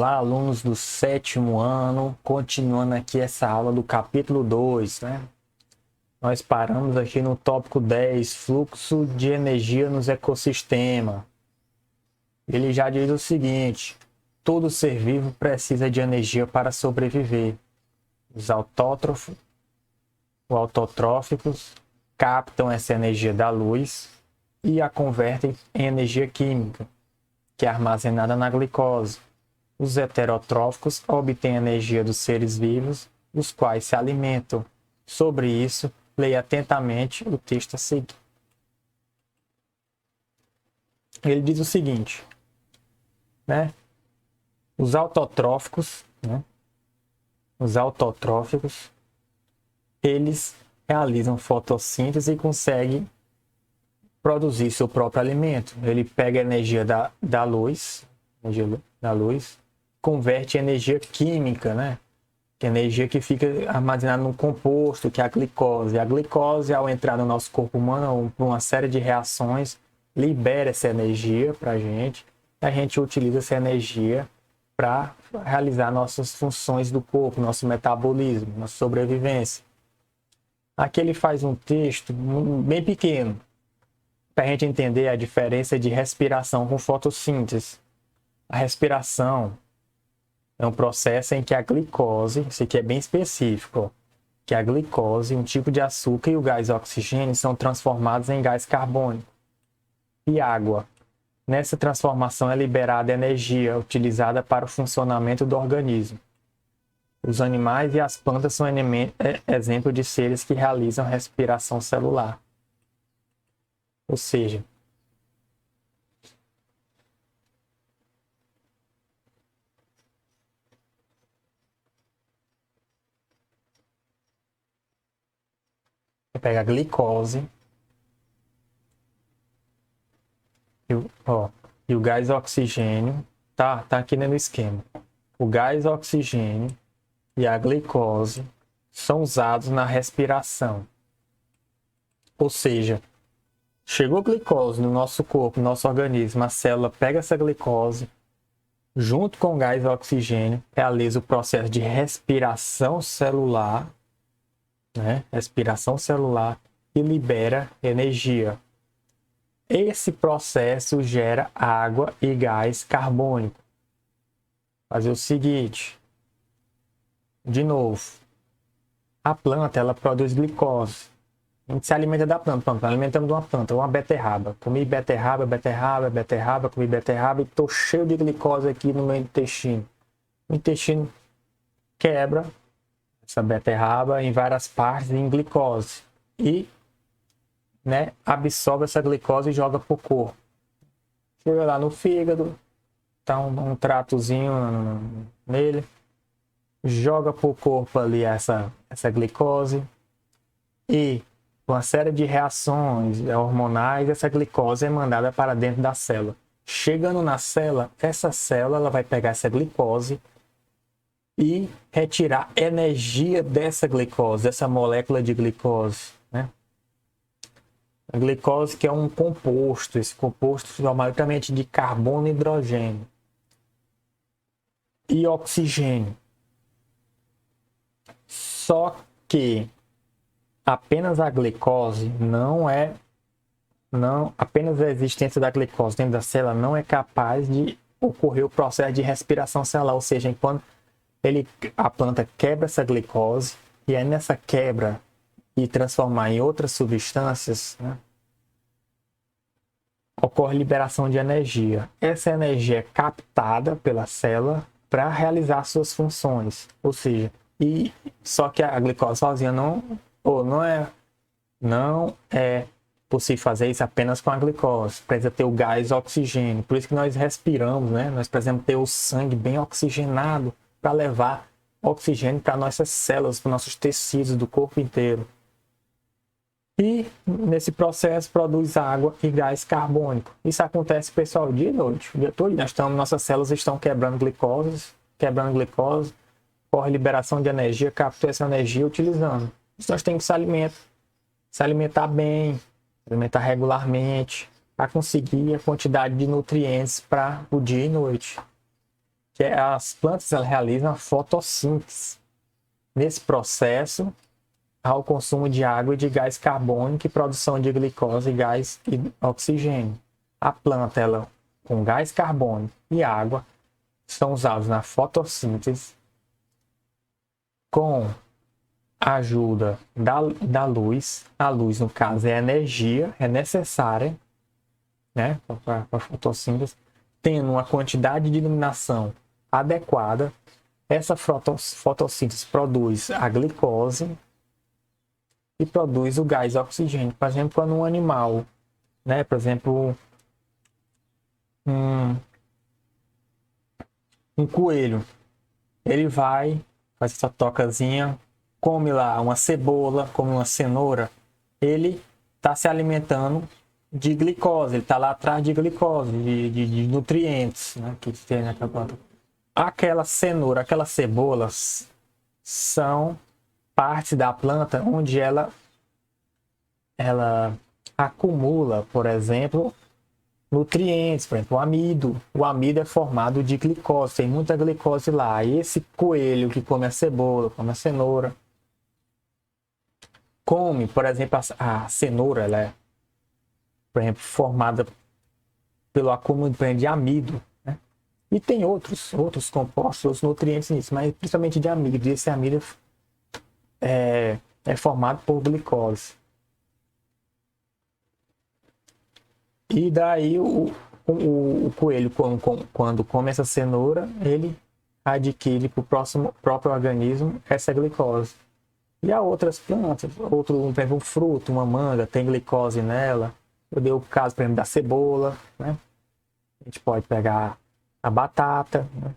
Olá, alunos do 7º ano, continuando aqui essa aula do capítulo 2, né? Nós paramos aqui no tópico 10, fluxo de energia nos ecossistemas. Ele já diz o seguinte: todo ser vivo precisa de energia para sobreviver. Os autotróficos captam essa energia da luz e a convertem em energia química, que é armazenada na glicose. Os heterotróficos obtêm energia dos seres vivos, os quais se alimentam. Sobre isso, leia atentamente o texto a seguir. Ele diz o seguinte, né? Os autotróficos, eles realizam fotossíntese e conseguem produzir seu próprio alimento. Ele pega a energia da luz, converte em energia química, né? Que é energia que fica armazenada num composto, que é a glicose. A glicose, ao entrar no nosso corpo humano, por uma série de reações, libera essa energia para a gente. E a gente utiliza essa energia para realizar nossas funções do corpo, nosso metabolismo, nossa sobrevivência. Aqui ele faz um texto bem pequeno, para a gente entender a diferença de respiração com fotossíntese. A respiração é um processo em que a glicose, isso aqui é bem específico, que a glicose, um tipo de açúcar e o gás oxigênio são transformados em gás carbônico e água. Nessa transformação é liberada energia utilizada para o funcionamento do organismo. Os animais e as plantas são exemplo de seres que realizam respiração celular. Ou seja, pega a glicose e o gás oxigênio, tá aqui no esquema. O gás oxigênio e a glicose são usados na respiração. Ou seja, chegou glicose no nosso corpo, no nosso organismo, a célula pega essa glicose, junto com o gás oxigênio, realiza o processo de respiração celular, respiração celular, e libera energia. Esse processo gera água e gás carbônico. Fazer o seguinte, de novo, a planta ela produz glicose. A gente se alimenta da planta, alimentamos de uma planta, uma beterraba. Comi beterraba, comi beterraba e estou cheio de glicose aqui no meu intestino. O intestino quebra essa beterraba em várias partes em glicose e absorve essa glicose e joga para o corpo. Chega lá no fígado, tá um tratozinho nele, joga para o corpo ali essa glicose e uma série de reações hormonais, essa glicose é mandada para dentro da célula. Chegando na célula, essa célula ela vai pegar essa glicose e retirar energia dessa glicose, dessa molécula de glicose, A glicose que é um composto, esse composto é maioritariamente de carbono e hidrogênio e oxigênio. Só que apenas a glicose apenas a existência da glicose dentro da célula não é capaz de ocorrer o processo de respiração celular, ou seja, quando a planta quebra essa glicose e é nessa quebra e transformar em outras substâncias, ocorre liberação de energia. Essa energia é captada pela célula para realizar suas funções, ou seja, só que a glicose sozinha não é possível fazer isso apenas com a glicose. Precisa ter o gás oxigênio. Por isso que nós respiramos, Nós precisamos ter o sangue bem oxigenado para levar oxigênio para nossas células, para nossos tecidos do corpo inteiro. E nesse processo produz água e gás carbônico. Isso acontece, pessoal, dia e noite. O dia todo nossas células estão quebrando glicose, corre liberação de energia, captura essa energia utilizando. Nós temos que se alimentar bem, alimentar regularmente, para conseguir a quantidade de nutrientes para o dia e noite. que as plantas elas realizam a fotossíntese. Nesse processo, há o consumo de água e de gás carbônico e produção de glicose, gás e oxigênio. A planta, ela, com gás carbônico e água, são usados na fotossíntese com a ajuda da luz. A luz, no caso, é energia, é necessária, né, para a fotossíntese, tendo uma quantidade de iluminação adequada. Essa fotossíntese produz a glicose e produz o gás oxigênio. Por exemplo, quando um animal, né, por exemplo, um coelho, ele vai, faz essa tocazinha, come lá uma cebola, come uma cenoura, ele está se alimentando de glicose, ele está lá atrás de glicose, de nutrientes, né, que tem naquela planta. Aquela cenoura, aquelas cebolas são partes da planta onde ela acumula, por exemplo, nutrientes, por exemplo, o amido. O amido é formado de glicose, tem muita glicose lá. E esse coelho que come a cebola, come a cenoura, come, por exemplo, a cenoura, ela é, por exemplo, formada pelo acúmulo de amido, né? E tem outros compostos, outros nutrientes nisso, mas principalmente de amido. E esse amido é formado por glicose. E daí o coelho, quando come essa cenoura, ele adquire para o próprio organismo essa glicose. E há outras plantas, por exemplo, um fruto, uma manga, tem glicose nela. Eu dei o caso, por exemplo, da cebola, né? A gente pode pegar a batata, né?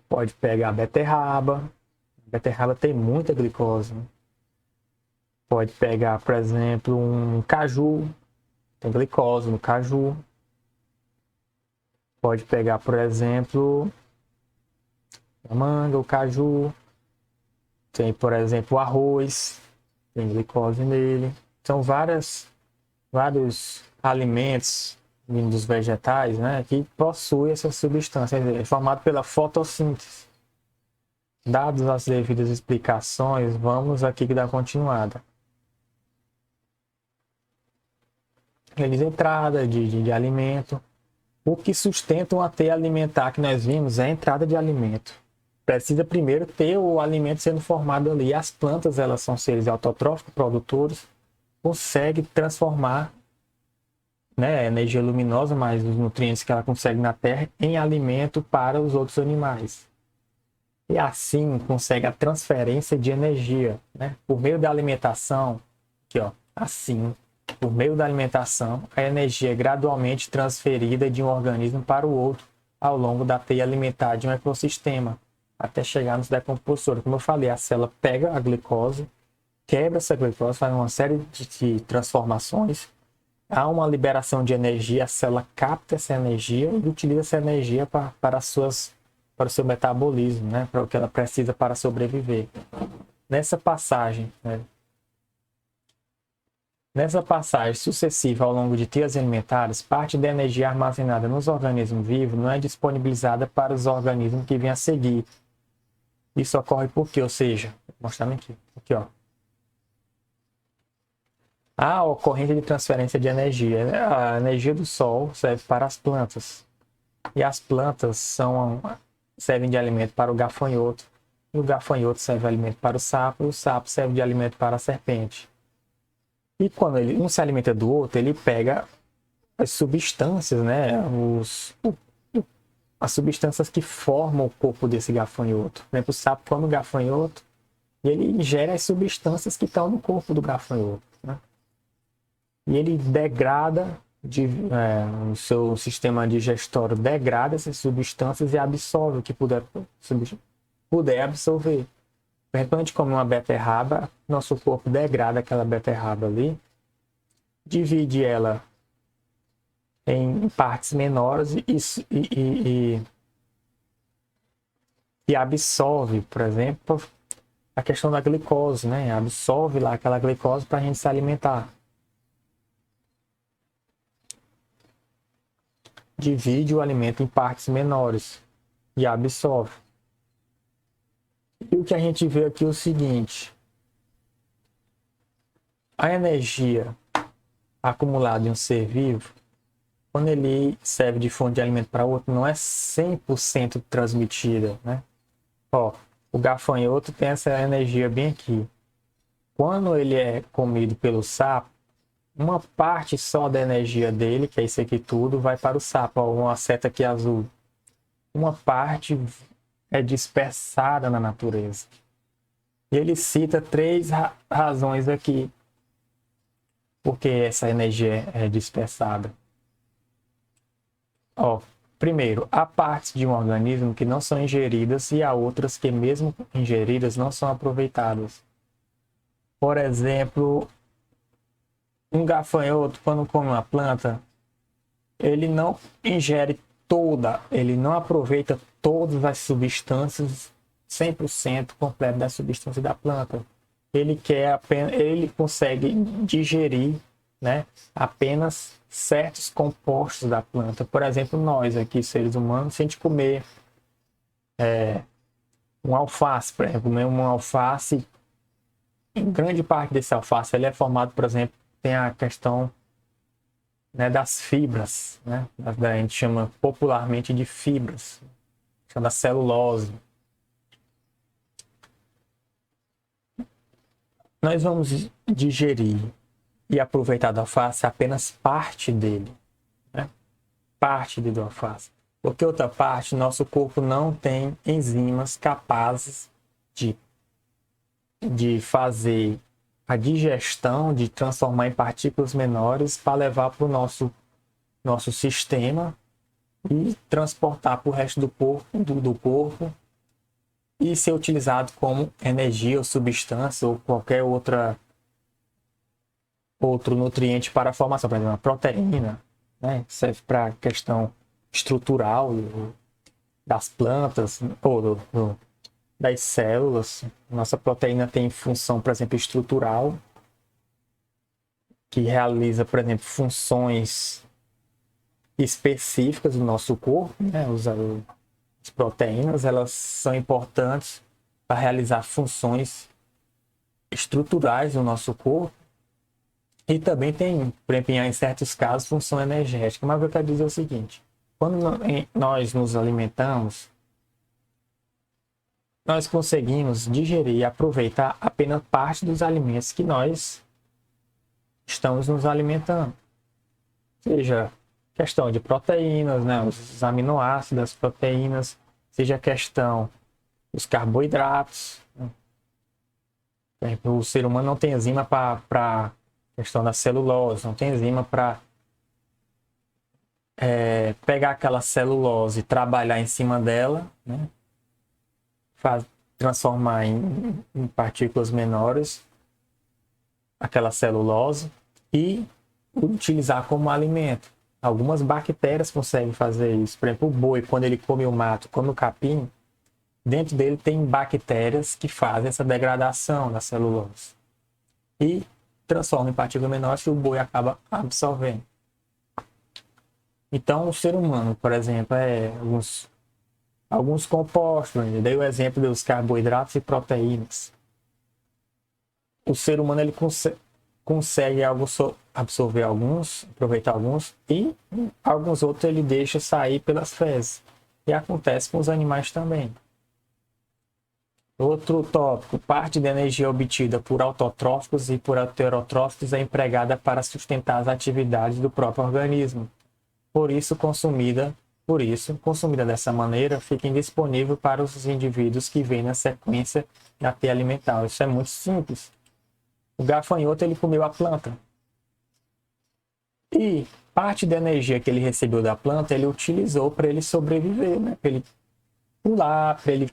Pode pegar a beterraba. A beterraba tem muita glicose, né? Pode pegar, por exemplo, um caju, tem glicose no caju. Pode pegar, por exemplo, a manga, o caju. Tem, por exemplo, o arroz, tem glicose nele. São vários alimentos dos vegetais, né, que possuem essa substância, é formado pela fotossíntese. Dadas as devidas explicações, vamos aqui dar continuada. Eles entrada de alimento. O que sustenta uma teia alimentar que nós vimos é a entrada de alimento. Precisa primeiro ter o alimento sendo formado ali. As plantas, elas são seres autotróficos, produtores, conseguem transformar, né, a energia luminosa, mais os nutrientes que ela consegue na terra, em alimento para os outros animais. E assim consegue a transferência de energia, né, por meio da alimentação. Aqui, ó, assim, por meio da alimentação, a energia é gradualmente transferida de um organismo para o outro ao longo da teia alimentar de um ecossistema, até chegar nos decompositores. Como eu falei, a célula pega a glicose, quebra essa glicose, faz uma série de transformações, há uma liberação de energia, a célula capta essa energia e utiliza essa energia para o seu metabolismo, né, para o que ela precisa para sobreviver. Nessa passagem sucessiva ao longo de teias alimentares, parte da energia armazenada nos organismos vivos não é disponibilizada para os organismos que vêm a seguir. Isso ocorre por quê? Ou seja, mostrando aqui, ó. A ocorrência de transferência de energia. A energia do Sol serve para as plantas. E as plantas servem de alimento para o gafanhoto. E o gafanhoto serve de alimento para o sapo. E o sapo serve de alimento para a serpente. E quando um se alimenta do outro, ele pega as substâncias, né? As substâncias que formam o corpo desse gafanhoto. Por exemplo, o sapo come o gafanhoto e ele ingere as substâncias que estão no corpo do gafanhoto, né? E ele degrada, o seu sistema digestório degrada essas substâncias e absorve o que puder absorver. Por exemplo, quando a gente come uma beterraba, nosso corpo degrada aquela beterraba ali, divide ela em partes menores e absorve, por exemplo, a questão da glicose, né? Absorve lá aquela glicose para a gente se alimentar. Divide o alimento em partes menores. e absorve. E o que a gente vê aqui é o seguinte: a energia acumulada em um ser vivo, quando ele serve de fonte de alimento para outro, não é 100% transmitida, né? Ó, o gafanhoto tem essa energia bem aqui. Quando ele é comido pelo sapo, uma parte só da energia dele, que é isso aqui tudo, vai para o sapo. Ó, uma seta aqui azul. Uma parte é dispersada na natureza. E ele cita 3 razões aqui porque essa energia é dispersada. Ó, primeiro, há partes de um organismo que não são ingeridas e há outras que, mesmo ingeridas, não são aproveitadas. Por exemplo, um gafanhoto, quando come uma planta, ele não ingere toda, ele não aproveita todas as substâncias 100% completo da substância da planta. Ele quer apenas, ele consegue digerir, né, apenas certos compostos da planta. Por exemplo, nós aqui, seres humanos, se a gente comer um alface, por exemplo, comer uma alface, em grande parte desse alface ele é formado, por exemplo, tem a questão, né, das fibras, né? A gente chama popularmente de fibras, chama da celulose. Nós vamos digerir e aproveitar do alface apenas parte dele, né? Parte do alface. Porque outra parte, nosso corpo não tem enzimas capazes de fazer a digestão, de transformar em partículas menores para levar para o nosso sistema e transportar para o resto do corpo e ser utilizado como energia ou substância ou qualquer outro nutriente para a formação. Por exemplo, a proteína, né, serve para a questão estrutural das plantas ou das células. Nossa proteína tem função, por exemplo, estrutural, que realiza, por exemplo, funções específicas do nosso corpo, né? As proteínas, elas são importantes para realizar funções estruturais do nosso corpo e também tem, por exemplo, em certos casos, função energética. Mas eu quero dizer o seguinte: quando nós nos alimentamos, nós conseguimos digerir e aproveitar apenas parte dos alimentos que nós estamos nos alimentando. Seja questão de proteínas, né, os aminoácidos, as proteínas, seja questão dos carboidratos. Por exemplo, o ser humano não tem enzima para questão da celulose, não tem enzima para pegar aquela celulose e trabalhar em cima dela, né? Transformar em partículas menores aquela celulose e utilizar como alimento. Algumas bactérias conseguem fazer isso. Por exemplo, o boi, quando ele come o mato, come o capim, dentro dele tem bactérias que fazem essa degradação da celulose e transformam em partículas menores que o boi acaba absorvendo. Então, o ser humano, por exemplo, alguns compostos, eu dei o exemplo dos carboidratos e proteínas. O ser humano ele consegue absorver alguns, aproveitar alguns, e alguns outros ele deixa sair pelas fezes. E acontece com os animais também. Outro tópico: parte da energia obtida por autotróficos e por heterotróficos é empregada para sustentar as atividades do próprio organismo. Por isso, consumida dessa maneira, fica indisponível para os indivíduos que vêm na sequência da cadeia alimentar. Isso é muito simples. O gafanhoto ele comeu a planta. E parte da energia que ele recebeu da planta, ele utilizou para ele sobreviver, né? Para ele pular, para ele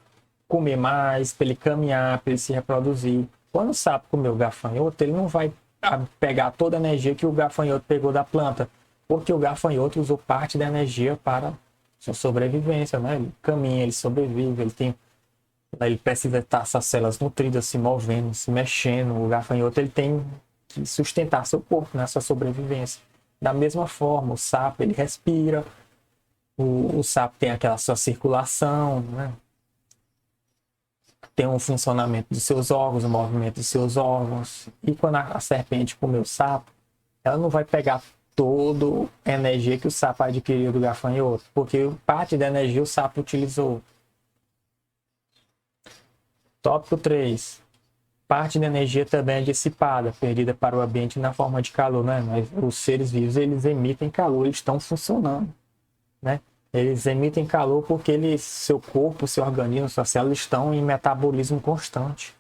comer mais, para ele caminhar, para ele se reproduzir. Quando o sapo comeu o gafanhoto, ele não vai pegar toda a energia que o gafanhoto pegou da planta, porque o gafanhoto usou parte da energia para sua sobrevivência, né? Ele caminha, ele sobrevive, ele precisa estar essas células nutridas, se movendo, se mexendo. O gafanhoto ele tem que sustentar seu corpo nessa sobrevivência. Da mesma forma, o sapo ele respira, O sapo tem aquela sua circulação, né? Tem um funcionamento dos seus órgãos, o movimento dos seus órgãos. E quando a serpente comeu o sapo, ela não vai pegar toda a energia que o sapo adquiriu do gafanhoto, porque parte da energia o sapo utilizou. Tópico 3. Parte da energia também é dissipada, perdida para o ambiente na forma de calor, né? Mas os seres vivos, eles emitem calor, eles estão funcionando, né? Eles emitem calor porque seu corpo, seu organismo, suas células estão em metabolismo constante.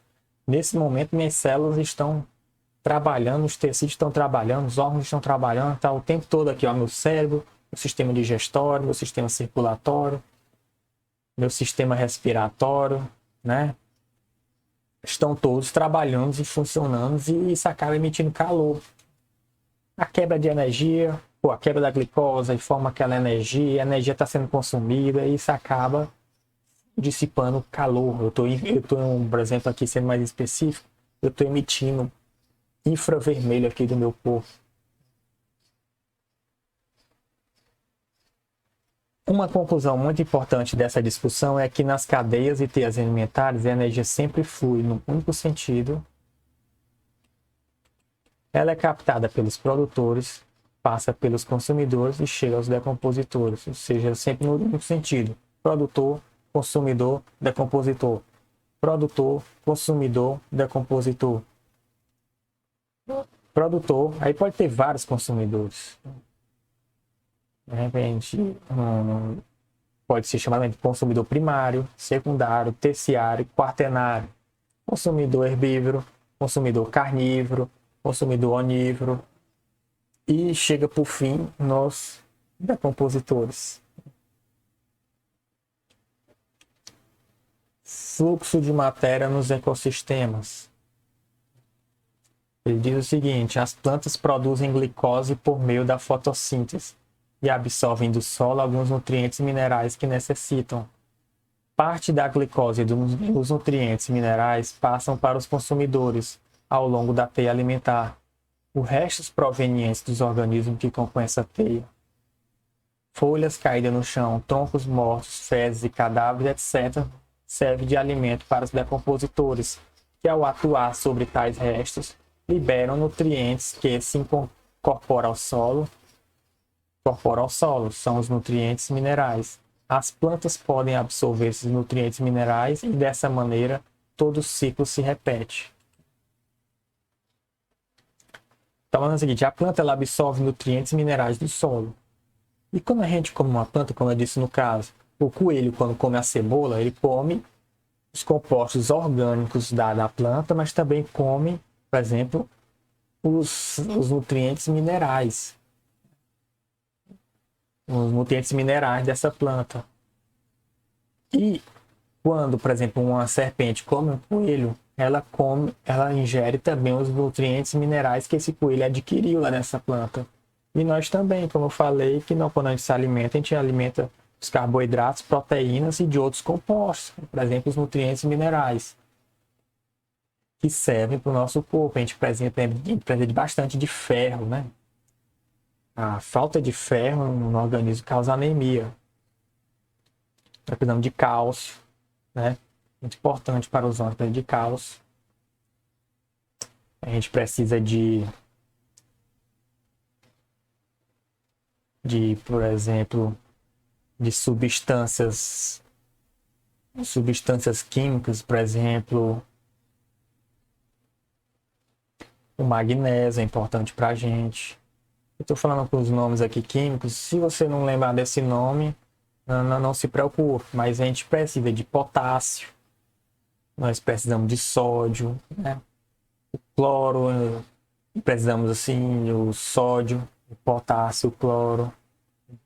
Nesse momento, minhas células estão trabalhando, os tecidos estão trabalhando, os órgãos estão trabalhando, tá o tempo todo aqui, ó, meu cérebro, meu sistema digestório, meu sistema circulatório, meu sistema respiratório, né? Estão todos trabalhando e funcionando e isso acaba emitindo calor. A quebra de energia, a quebra da glicose e forma aquela energia, a energia está sendo consumida e isso acaba dissipando calor. Eu estou, por exemplo, aqui sendo mais específico, eu estou emitindo infravermelho aqui do meu corpo. Uma conclusão muito importante dessa discussão é que nas cadeias e teias alimentares a energia sempre flui num único sentido. Ela é captada pelos produtores, passa pelos consumidores e chega aos decompositores, ou seja, sempre no único sentido. Produtor, consumidor, decompositor. Produtor, consumidor, decompositor. Produtor, aí pode ter vários consumidores. De repente, pode ser chamado de consumidor primário, secundário, terciário, quaternário. Consumidor herbívoro, consumidor carnívoro, consumidor onívoro. E chega por fim nos decompositores. Fluxo de matéria nos ecossistemas. Ele diz o seguinte: as plantas produzem glicose por meio da fotossíntese e absorvem do solo alguns nutrientes minerais que necessitam. Parte da glicose e dos nutrientes minerais passam para os consumidores ao longo da teia alimentar. Os restos provenientes dos organismos que compõem essa teia, folhas caídas no chão, troncos mortos, fezes e cadáveres, etc., servem de alimento para os decompositores, que ao atuar sobre tais restos, liberam nutrientes que se incorporam ao solo, são os nutrientes minerais. As plantas podem absorver esses nutrientes minerais e dessa maneira todo o ciclo se repete. Então, é o seguinte, a planta ela absorve nutrientes minerais do solo. E quando a gente come uma planta, como eu disse no caso, o coelho quando come a cebola, ele come os compostos orgânicos da planta, mas também come, por exemplo, os nutrientes minerais. Os nutrientes minerais dessa planta. E quando, por exemplo, uma serpente come um coelho, ela ingere também os nutrientes minerais que esse coelho adquiriu lá nessa planta. E nós também, como eu falei, que não, quando a gente alimenta os carboidratos, proteínas e de outros compostos, por exemplo, os nutrientes minerais, que servem para o nosso corpo. A gente precisa de bastante de ferro, né? A falta de ferro no organismo causa anemia. Precisamos de cálcio, né? Muito importante para os homens, de cálcio. A gente precisa por exemplo, de substâncias químicas, por exemplo, o magnésio é importante para a gente. Eu estou falando com os nomes aqui químicos, se você não lembrar desse nome, não se preocupe, mas a gente precisa de potássio, nós precisamos de sódio, né? O cloro, precisamos assim, o sódio, o potássio, o cloro,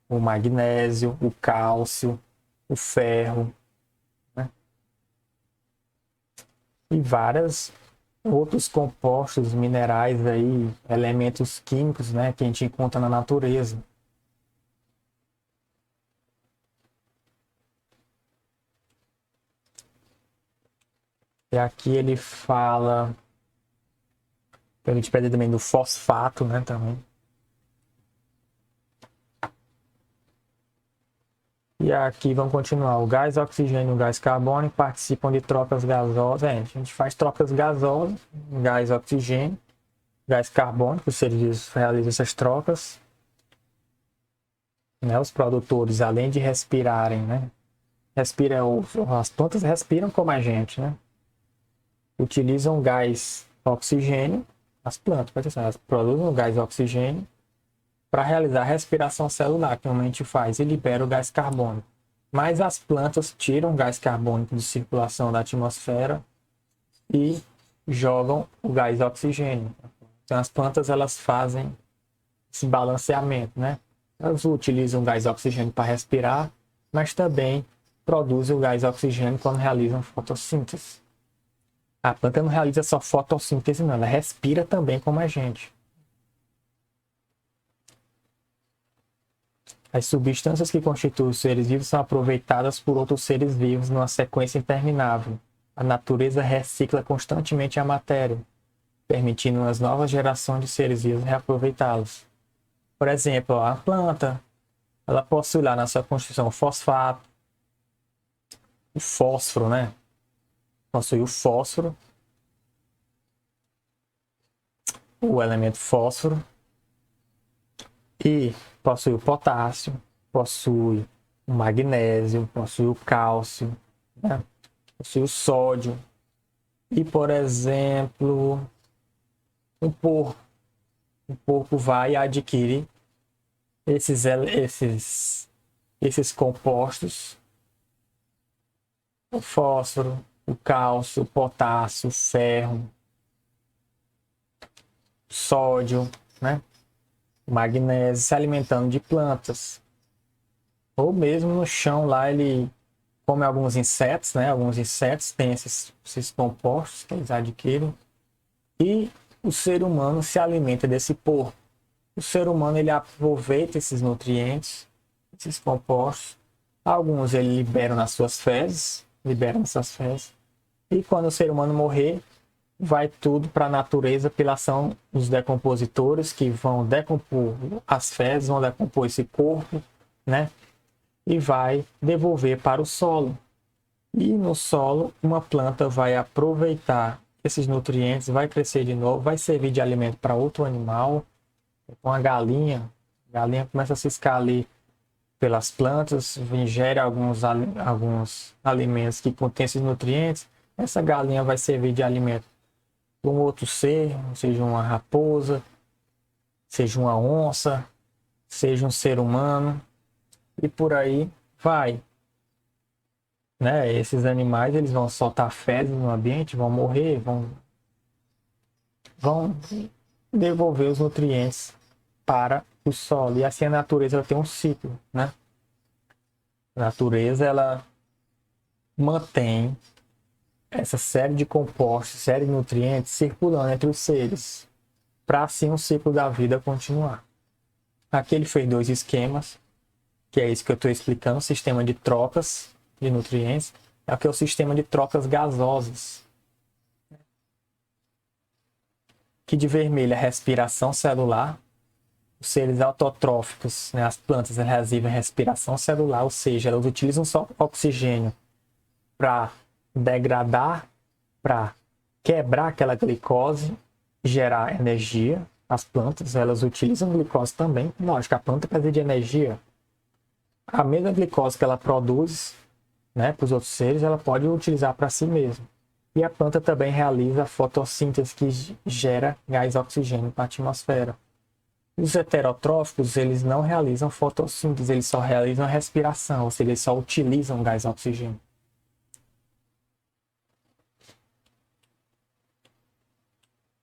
o magnésio, o cálcio, o ferro, né? E vários outros compostos minerais aí, elementos químicos, né, que a gente encontra na natureza. E aqui ele fala, a gente pede também do fosfato, né, também. E aqui vamos continuar. O gás oxigênio e o gás carbônico participam de trocas gasosas. A gente faz trocas gasosas, gás oxigênio, gás carbônico, os seres vivos realizam essas trocas. Né? Os produtores, além de respirarem, né? As plantas respiram como a gente, né? Utilizam gás oxigênio, as plantas, elas produzem gás oxigênio para realizar a respiração celular, que a gente faz, e libera o gás carbônico. Mas as plantas tiram o gás carbônico de circulação da atmosfera e jogam o gás oxigênio. Então as plantas elas fazem esse balanceamento, né? Elas utilizam o gás oxigênio para respirar, mas também produzem o gás oxigênio quando realizam fotossíntese. A planta não realiza só fotossíntese, não, ela respira também como a gente. As substâncias que constituem os seres vivos são aproveitadas por outros seres vivos numa sequência interminável. A natureza recicla constantemente a matéria, permitindo as novas gerações de seres vivos reaproveitá-los. Por exemplo, a planta, ela possui lá na sua constituição o fosfato, o fósforo, né? Possui o fósforo, o elemento fósforo, e possui o potássio, possui o magnésio, possui o cálcio, né? Possui o sódio. E, por exemplo, o porco. O porco vai e adquire esses compostos, o fósforo, o cálcio, o potássio, o ferro, o sódio, né? O magnésio, se alimentando de plantas. Ou mesmo no chão lá ele come alguns insetos, né? Alguns insetos têm esses compostos que eles adquirem. E o ser humano se alimenta desse porco. O ser humano ele aproveita esses nutrientes, esses compostos. Alguns ele libera nas suas fezes, e quando o ser humano morrer, vai tudo para a natureza pela ação dos decompositores que vão decompor as fezes, vão decompor esse corpo, né? E vai devolver para o solo. E no solo, uma planta vai aproveitar esses nutrientes, vai crescer de novo, vai servir de alimento para outro animal. Então a galinha começa a ciscar ali pelas plantas, ingere alguns alimentos que contêm esses nutrientes. Essa galinha vai servir de alimento para um outro ser, seja uma raposa, seja uma onça, seja um ser humano, e por aí vai. Né? Esses animais eles vão soltar fezes no ambiente, vão morrer, vão devolver os nutrientes para o solo. E assim a natureza ela tem um ciclo, né? A natureza ela mantém essa série de compostos, série de nutrientes circulando entre os seres, para assim o ciclo da vida continuar. Aqui ele fez dois esquemas, que é isso que eu estou explicando, o sistema de trocas de nutrientes. Aqui é o sistema de trocas gasosas. Que de vermelho é a respiração celular. Os seres autotróficos, né, as plantas realizam respiração celular, ou seja, elas utilizam só oxigênio para degradar, para quebrar aquela glicose, gerar energia. As plantas elas utilizam glicose também. Lógico, a planta precisa de energia. A mesma glicose que ela produz, né, para os outros seres, ela pode utilizar para si mesma. E a planta também realiza a fotossíntese, que gera gás oxigênio para a atmosfera. Os heterotróficos, eles não realizam fotossíntese, eles só realizam a respiração, ou seja, eles só utilizam gás oxigênio.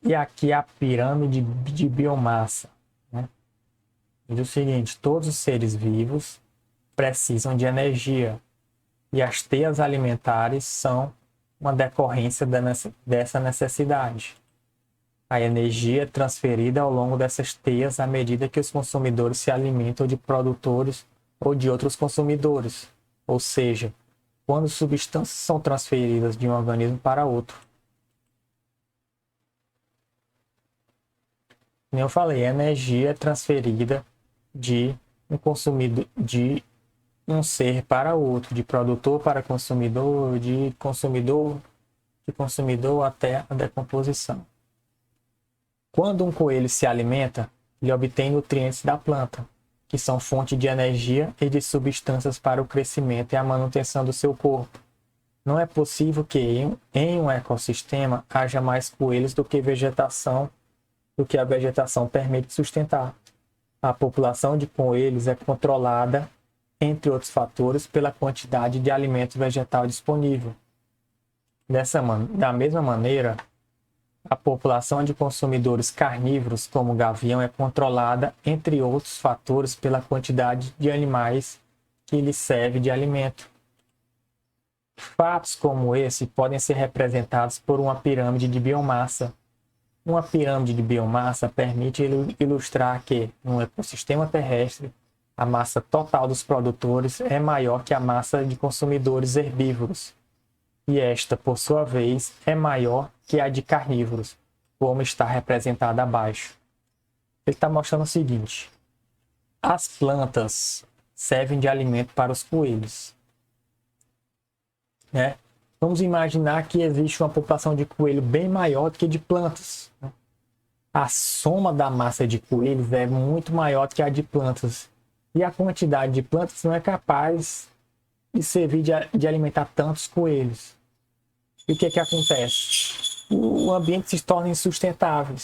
E aqui a pirâmide de biomassa, né? Diz o seguinte: todos os seres vivos precisam de energia, e as teias alimentares são uma decorrência dessa necessidade. A energia é transferida ao longo dessas teias à medida que os consumidores se alimentam de produtores ou de outros consumidores, ou seja, quando substâncias são transferidas de um organismo para outro. Como eu falei, a energia é transferida de um consumidor, de um ser para outro, de produtor para consumidor, de consumidor até a decomposição. Quando um coelho se alimenta, ele obtém nutrientes da planta, que são fonte de energia e de substâncias para o crescimento e a manutenção do seu corpo. Não é possível que em um ecossistema haja mais coelhos do que a vegetação permite sustentar. A população de coelhos é controlada, entre outros fatores, pela quantidade de alimento vegetal disponível. Da mesma maneira, a população de consumidores carnívoros, como o gavião, é controlada, entre outros fatores, pela quantidade de animais que lhe serve de alimento. Fatos como esse podem ser representados por uma pirâmide de biomassa. Uma pirâmide de biomassa permite ilustrar que, no ecossistema terrestre, a massa total dos produtores é maior que a massa de consumidores herbívoros, e esta, por sua vez, é maior que a de carnívoros, como está representada abaixo. Ele está mostrando o seguinte: as plantas servem de alimento para os coelhos. Vamos imaginar que existe uma população de coelho bem maior do que de plantas. A soma da massa de coelhos é muito maior do que a de plantas. E a quantidade de plantas não é capaz de servir de alimentar tantos coelhos. E o que acontece? O ambiente se torna insustentável.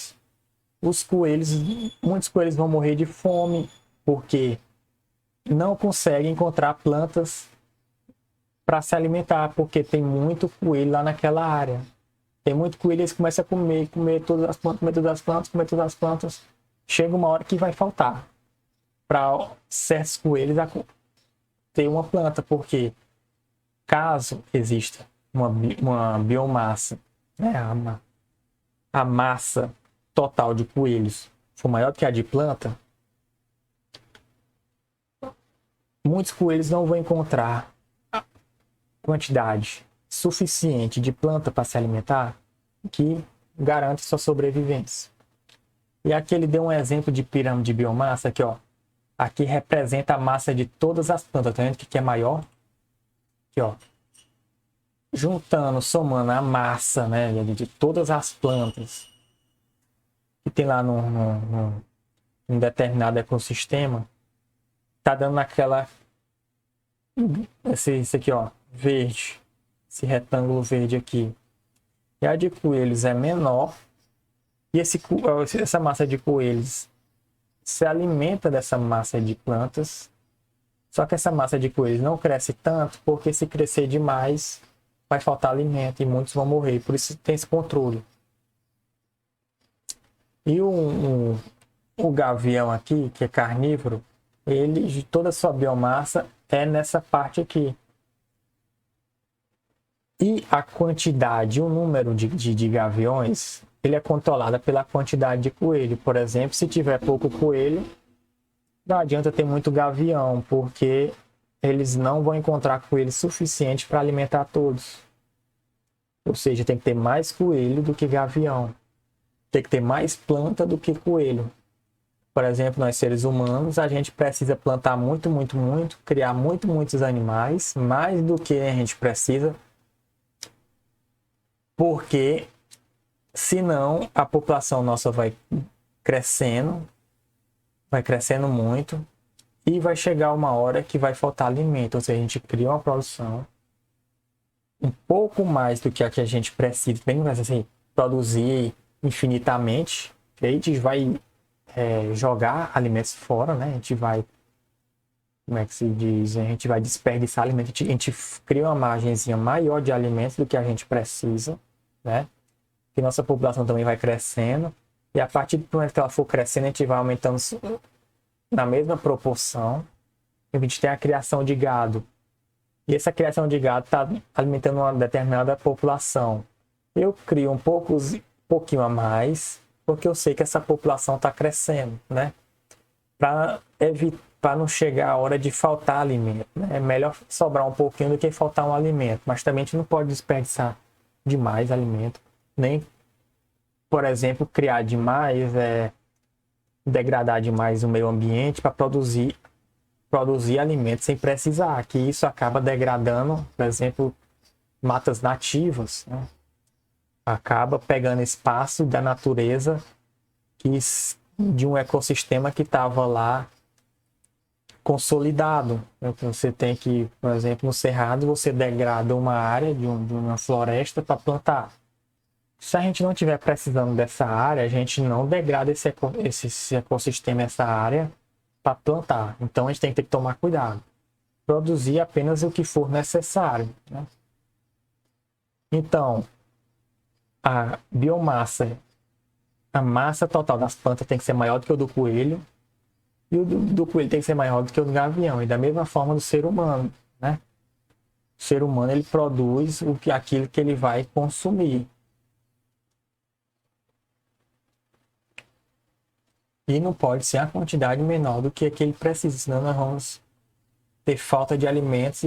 Muitos coelhos vão morrer de fome porque não conseguem encontrar plantas para se alimentar, porque tem muito coelho lá naquela área. Tem muito coelho, eles começam a comer todas as plantas, Chega uma hora que vai faltar para certos coelhos ter uma planta, porque caso exista uma biomassa, a massa total de coelhos for maior que a de planta, muitos coelhos não vão encontrar quantidade suficiente de planta para se alimentar que garante sua sobrevivência. E aqui ele deu um exemplo de pirâmide de biomassa, aqui, ó. Aqui representa a massa de todas as plantas, tá vendo que é maior? Aqui, ó. Juntando, somando a massa, né, de todas as plantas que tem lá num determinado ecossistema, tá dando naquela esse aqui, ó, verde, esse retângulo verde aqui. E a de coelhos é menor, e essa massa de coelhos se alimenta dessa massa de plantas, só que essa massa de coelhos não cresce tanto, porque se crescer demais vai faltar alimento e muitos vão morrer, por isso tem esse controle. E o gavião aqui, que é carnívoro, ele, toda a sua biomassa é nessa parte aqui. E a quantidade, o número de gaviões, ele é controlado pela quantidade de coelho. Por exemplo, se tiver pouco coelho, não adianta ter muito gavião, porque eles não vão encontrar coelho suficiente para alimentar todos. Ou seja, tem que ter mais coelho do que gavião. Tem que ter mais planta do que coelho. Por exemplo, nós seres humanos, a gente precisa plantar muito, criar muitos animais, mais do que a gente precisa, porque senão a população nossa vai crescendo muito, e vai chegar uma hora que vai faltar alimento. Ou seja, a gente cria uma produção um pouco mais do que a gente precisa, bem assim, produzir infinitamente, e aí a gente vai jogar alimentos fora, né? A gente vai, como é que se diz? A gente vai desperdiçar alimentos, a gente cria uma margenzinha maior de alimentos do que a gente precisa, né? Que nossa população também vai crescendo, e a partir do momento que ela for crescendo, a gente vai aumentando na mesma proporção. A gente tem a criação de gado, e essa criação de gado está alimentando uma determinada população. Eu crio pouquinho a mais, porque eu sei que essa população está crescendo, né? Para não chegar a hora de faltar alimento, né? É melhor sobrar um pouquinho do que faltar um alimento, mas também a gente não pode desperdiçar demais alimento, nem, por exemplo, criar demais, degradar demais o meio ambiente para produzir produzir alimentos sem precisar, que isso acaba degradando, por exemplo, matas nativas, né? Acaba pegando espaço da natureza de um ecossistema que estava lá consolidado. Você tem que, por exemplo, no Cerrado, você degrada uma área de uma floresta para plantar. Se a gente não estiver precisando dessa área, a gente não degrada esse ecossistema, essa área, para plantar. Então, a gente tem que ter que tomar cuidado. Produzir apenas o que for necessário, né? Então, a biomassa, a massa total das plantas tem que ser maior do que o do coelho, e o do coelho tem que ser maior do que o do gavião. E da mesma forma do ser humano, né? O ser humano, ele produz aquilo que ele vai consumir. E não pode ser a quantidade menor do que ele precisa, senão nós vamos ter falta de alimentos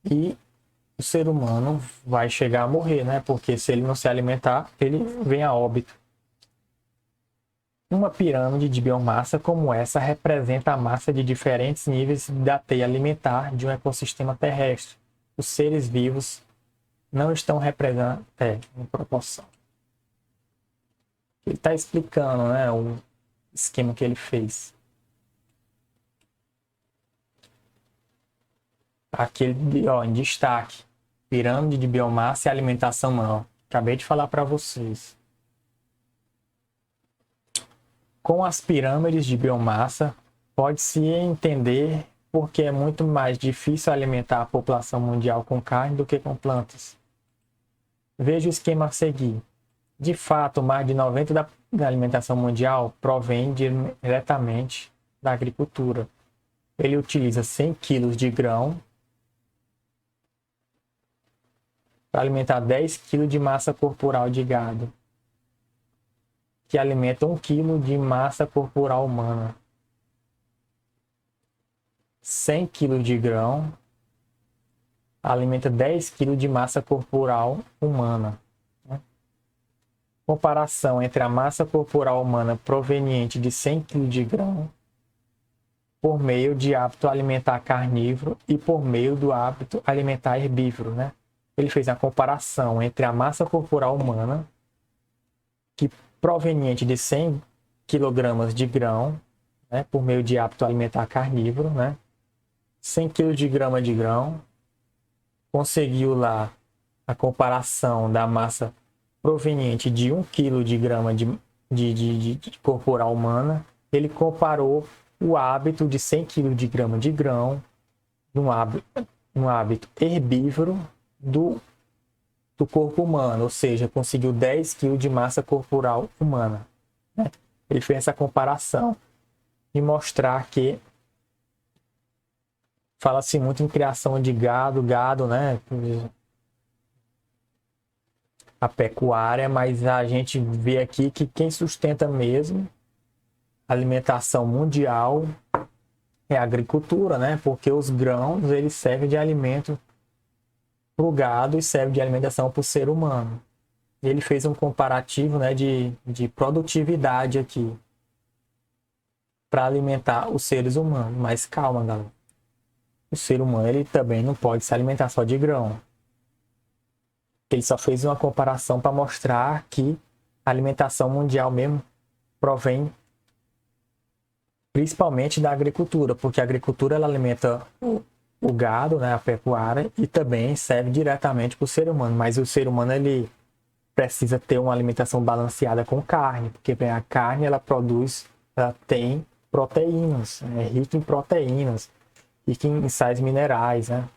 e o ser humano vai chegar a morrer, né? Porque se ele não se alimentar, ele vem a óbito. Uma pirâmide de biomassa como essa representa a massa de diferentes níveis da teia alimentar de um ecossistema terrestre. Os seres vivos não estão representados em proporção. Ele está explicando, né, o esquema que ele fez. Aquele, ó, em destaque, pirâmide de biomassa e alimentação humana. Acabei de falar para vocês. Com as pirâmides de biomassa, pode-se entender porque é muito mais difícil alimentar a população mundial com carne do que com plantas. Veja o esquema a seguir. De fato, mais de 90% da alimentação mundial provém diretamente da agricultura. Ele utiliza 100 kg de grão para alimentar 10 kg de massa corporal de gado, que alimenta 1 kg de massa corporal humana. 100 kg de grão alimenta 10 kg de massa corporal humana. Comparação entre a massa corporal humana proveniente de 100 kg de grão por meio de hábito alimentar carnívoro e por meio do hábito alimentar herbívoro, né? Ele fez a comparação entre a massa corporal humana, que proveniente de 100 kg de grão, né, por meio de hábito alimentar carnívoro, né? 100 kg de grão, conseguiu lá a comparação da massa proveniente de 1 kg de grama de corporal humana. Ele comparou o hábito de 100 kg de grama de grão no hábito herbívoro do corpo humano, ou seja, conseguiu 10 kg de massa corporal humana, né? Ele fez essa comparação e mostrar que fala-se muito em criação de gado, né? A pecuária, mas a gente vê aqui que quem sustenta mesmo a alimentação mundial é a agricultura, né? Porque os grãos, eles servem de alimento para o gado e servem de alimentação para o ser humano. Ele fez um comparativo, né, de produtividade aqui para alimentar os seres humanos. Mas calma, galera. O ser humano, ele também não pode se alimentar só de grão. Ele só fez uma comparação para mostrar que a alimentação mundial mesmo provém principalmente da agricultura, porque a agricultura ela alimenta o gado, né, a pecuária, e também serve diretamente para o ser humano. Mas o ser humano ele precisa ter uma alimentação balanceada com carne, porque a carne ela tem proteínas, é rica em proteínas, rica em sais minerais, né,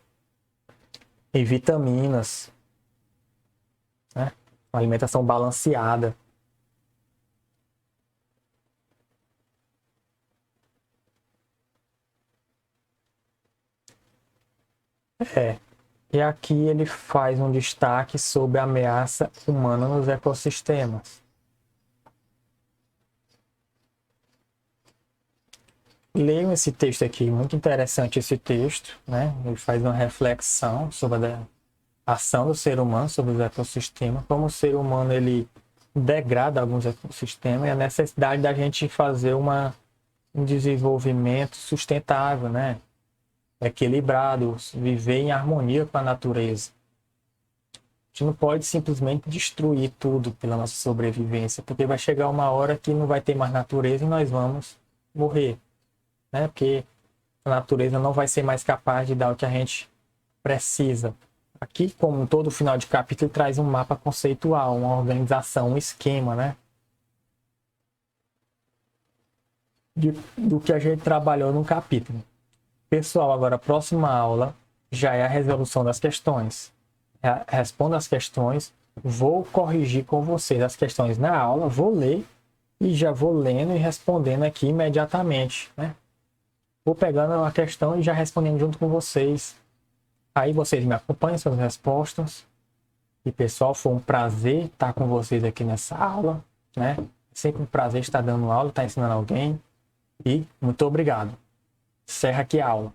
e vitaminas. Né? Uma alimentação balanceada. E aqui ele faz um destaque sobre a ameaça humana nos ecossistemas. Leiam esse texto aqui, muito interessante esse texto, né? Ele faz uma reflexão sobre a ação do ser humano sobre os ecossistemas, como o ser humano ele degrada alguns ecossistemas e a necessidade da gente fazer uma um desenvolvimento sustentável, né? Equilibrado, viver em harmonia com a natureza. A gente não pode simplesmente destruir tudo pela nossa sobrevivência, porque vai chegar uma hora que não vai ter mais natureza e nós vamos morrer, né? Porque a natureza não vai ser mais capaz de dar o que a gente precisa. Aqui, como todo final de capítulo, traz um mapa conceitual, uma organização, um esquema, né? Do que a gente trabalhou no capítulo. Pessoal, agora a próxima aula já é a resolução das questões. Responda as questões, vou corrigir com vocês as questões na aula, vou ler e já vou lendo e respondendo aqui imediatamente, né? Vou pegando a questão e já respondendo junto com vocês. Aí vocês me acompanham suas respostas. E pessoal, foi um prazer estar com vocês aqui nessa aula, né? Sempre um prazer estar dando aula, estar ensinando alguém. E muito obrigado. Encerra aqui a aula.